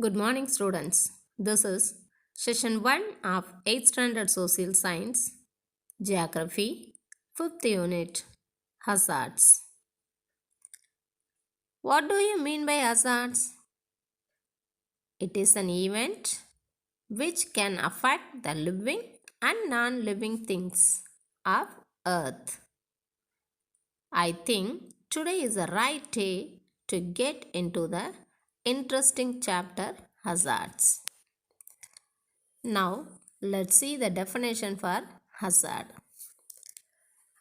Good morning, students. This is session 1 of 8th Standard Social Science, Geography, 5th Unit, Hazards. What do you mean by hazards? It is an event which can affect the living and non living things of Earth. I think today is the right day to get into the interesting chapter hazards. Now, let's see the definition for hazard.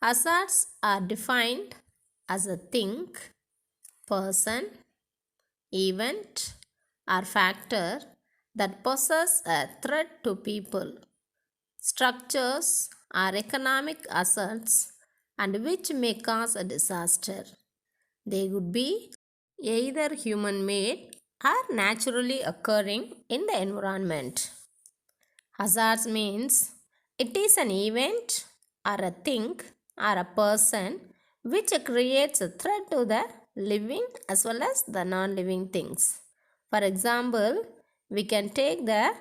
Hazards are defined as a thing, person, event, or factor that poses a threat to people, structures, or economic assets and which may cause a disaster. They would be either human made or naturally occurring in the environment. Hazards means it is an event or a thing or a person which creates a threat to the living as well as the non-living things. For example, we can take the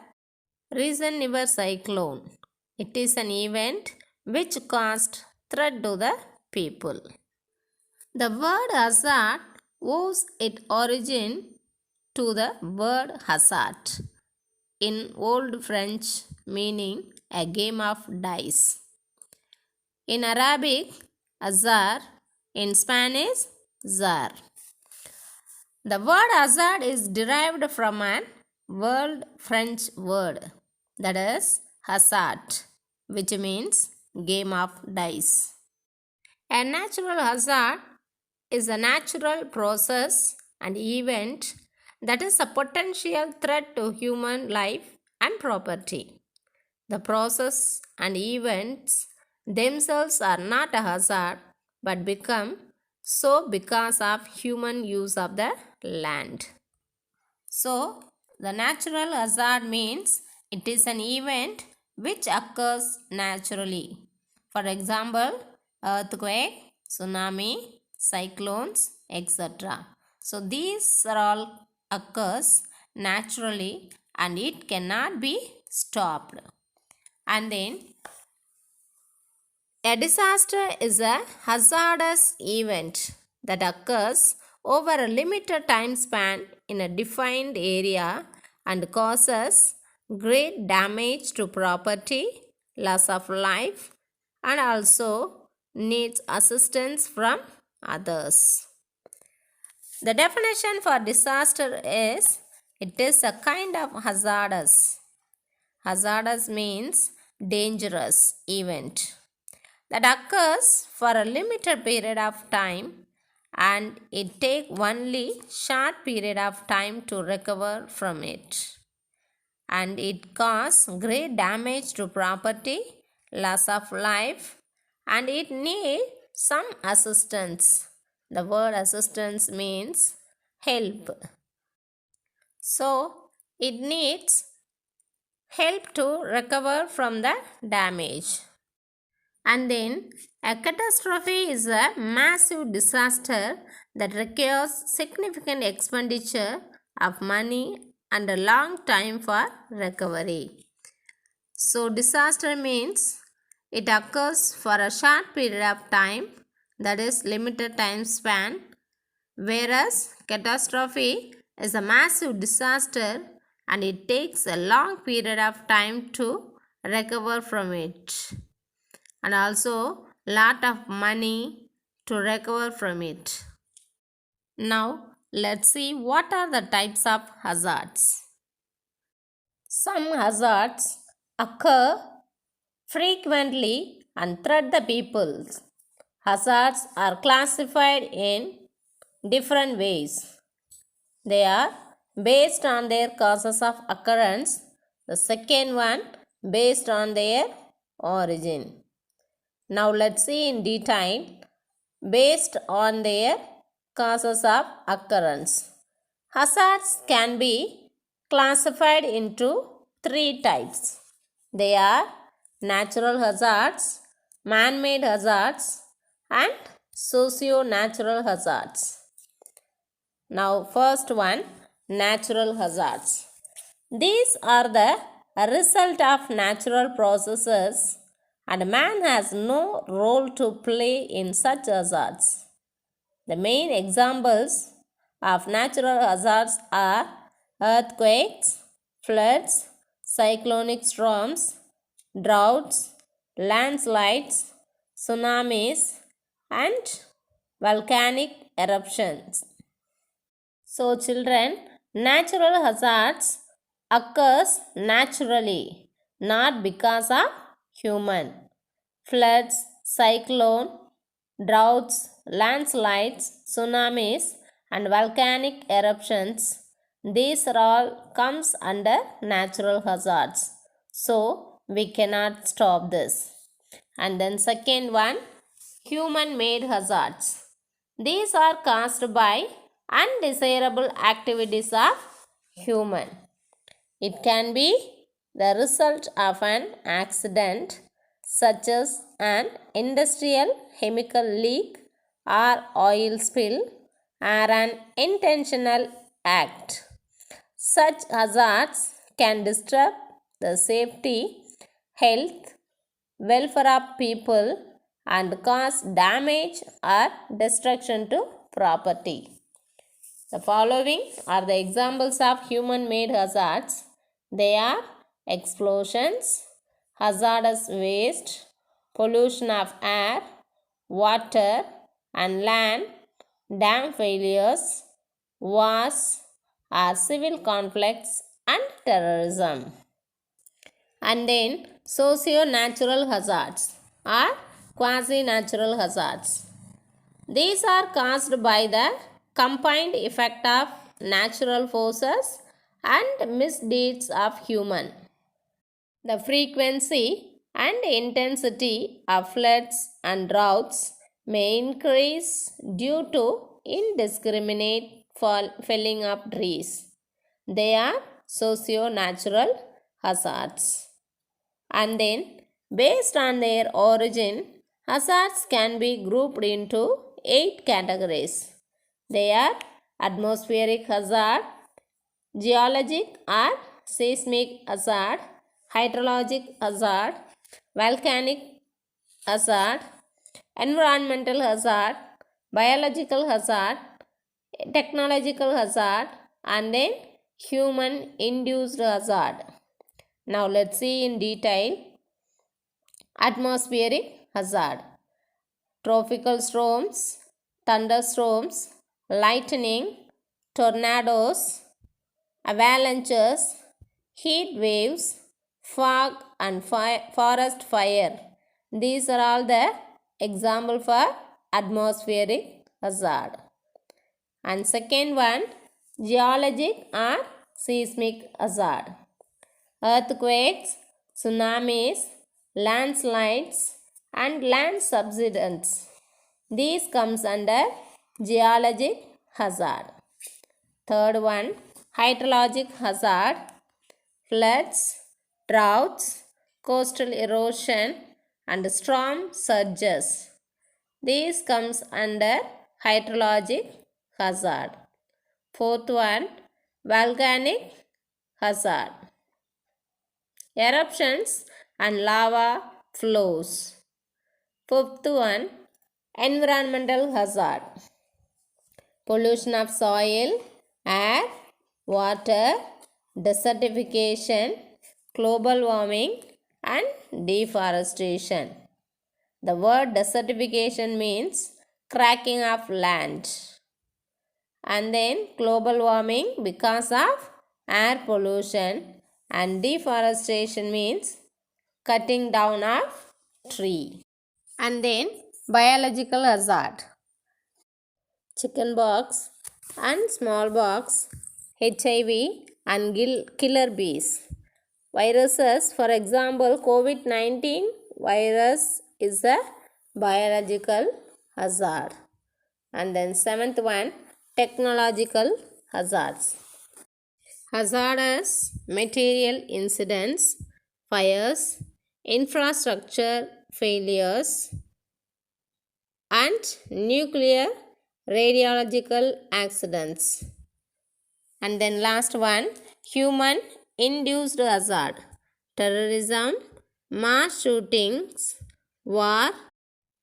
recent Niver cyclone. It is an event which caused threat to the people. The word hazard owes its origin to the word hazard in Old French meaning a game of dice. In Arabic, azar, in Spanish, zar. The word hazard is derived from an Old French word that is hazard, which means game of dice. A natural hazard is a natural process and event that is a potential threat to human life and property. The process and events themselves are not a hazard but become so because of human use of the land. So, the natural hazard means it is an event which occurs naturally. For example, earthquake, tsunami, cyclones, etc. So, these are all occurs naturally and it cannot be stopped. And then a disaster is a hazardous event that occurs over a limited time span in a defined area and causes great damage to property, loss of life, and also needs assistance from others. The definition for disaster is it is a kind of hazardous. Hazardous means dangerous event that occurs for a limited period of time and it takes only short period of time to recover from it, and it causes great damage to property, loss of life, and it needs some assistance. The word assistance means help. So it needs help to recover from the damage. And then a catastrophe is a massive disaster that requires significant expenditure of money and a long time for recovery. So disaster means it occurs for a short period of time, that is limited time span, whereas catastrophe is a massive disaster and it takes a long period of time to recover from it, and also lot of money to recover from it. Now let's see what are the types of hazards. Some hazards occur frequently and threat the people. Hazards are classified in different ways. They are based on their causes of occurrence. The second one based on their origin. Now let's see in detail based on their causes of occurrence. Hazards can be classified into three types. They are natural hazards, man-made hazards, and socio-natural hazards. Now first one, natural hazards. These are the result of natural processes, and man has no role to play in such hazards. The main examples of natural hazards are earthquakes, floods, cyclonic storms, droughts, landslides, tsunamis, and volcanic eruptions. So children, natural hazards occurs naturally, not because of human. Floods, cyclone, droughts, landslides, tsunamis, and volcanic eruptions, these are all comes under natural hazards. So we cannot stop this. And then second one, human made hazards. These are caused by undesirable activities of human. It can be the result of an accident such as an industrial chemical leak or oil spill or an intentional act. Such hazards can disturb the safety, health, welfare of people and cause damage or destruction to property. The following are the examples of human made hazards. They are explosions, hazardous waste, pollution of air, water and land, dam failures, wars, or civil conflicts and terrorism. And then socio-natural hazards or quasi-natural hazards. These are caused by the combined effect of natural forces and misdeeds of human. The frequency and intensity of floods and droughts may increase due to indiscriminate felling of trees. They are socio-natural hazards. And then, based on their origin, hazards can be grouped into 8 categories. They are atmospheric hazard, geologic or seismic hazard, hydrologic hazard, volcanic hazard, environmental hazard, biological hazard, technological hazard, and then human induced hazard. Now let's see in detail. Atmospheric hazard. Tropical storms, thunderstorms, lightning, tornadoes, avalanches, heat waves, fog and forest fire. These are all the example for atmospheric hazard. And second one, geologic or seismic hazard. Earthquakes, tsunamis, landslides and land subsidence. These comes under geologic hazard. Third one, hydrologic hazard. Floods, droughts, coastal erosion and storm surges. These comes under hydrologic hazard. Fourth one, volcanic hazard. Eruptions and lava flows. Fifth one, environmental hazard. Pollution of soil, air, water, desertification, global warming and deforestation. The word desertification means cracking of land. And then global warming because of air pollution, and deforestation means cutting down of tree. And then biological hazard. Chickenpox and smallpox, HIV and killer bees. Viruses, for example, COVID-19 virus is a biological hazard. And then seventh one, technological hazards. Hazardous material incidents, fires, infrastructure failures, and nuclear radiological accidents. And then last one, human induced hazard, terrorism, mass shootings, war,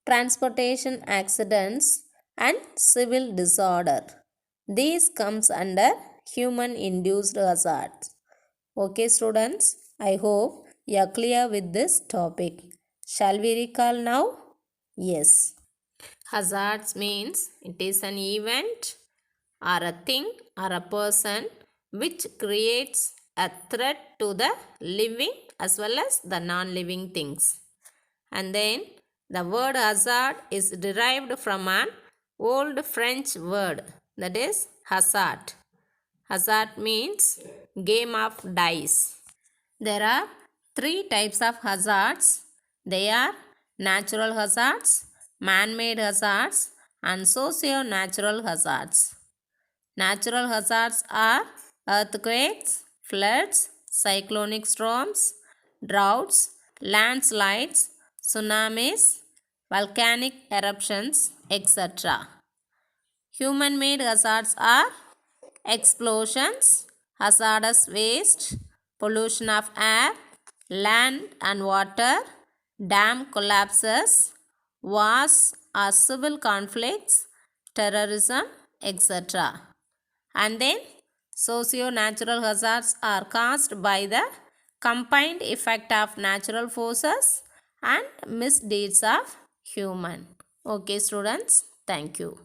transportation accidents, and civil disorder. These comes under human induced hazards. Okay students, I hope you are clear with this topic. Shall we recall now? Yes. Hazards means it is an event or a thing or a person which creates a threat to the living as well as the non-living things. And then the word hazard is derived from an old French word, that is hazard. Hazard means game of dice. There are three types of hazards. They are natural hazards, man-made hazards, and socio-natural hazards. Natural hazards are earthquakes, floods, cyclonic storms, droughts, landslides, tsunamis, volcanic eruptions, etc. Human-made hazards are explosions, hazardous waste, pollution of air, land and water, dam collapses, wars or civil conflicts, terrorism, etc. And then socio-natural hazards are caused by the combined effect of natural forces and misdeeds of human. Okay students, thank you.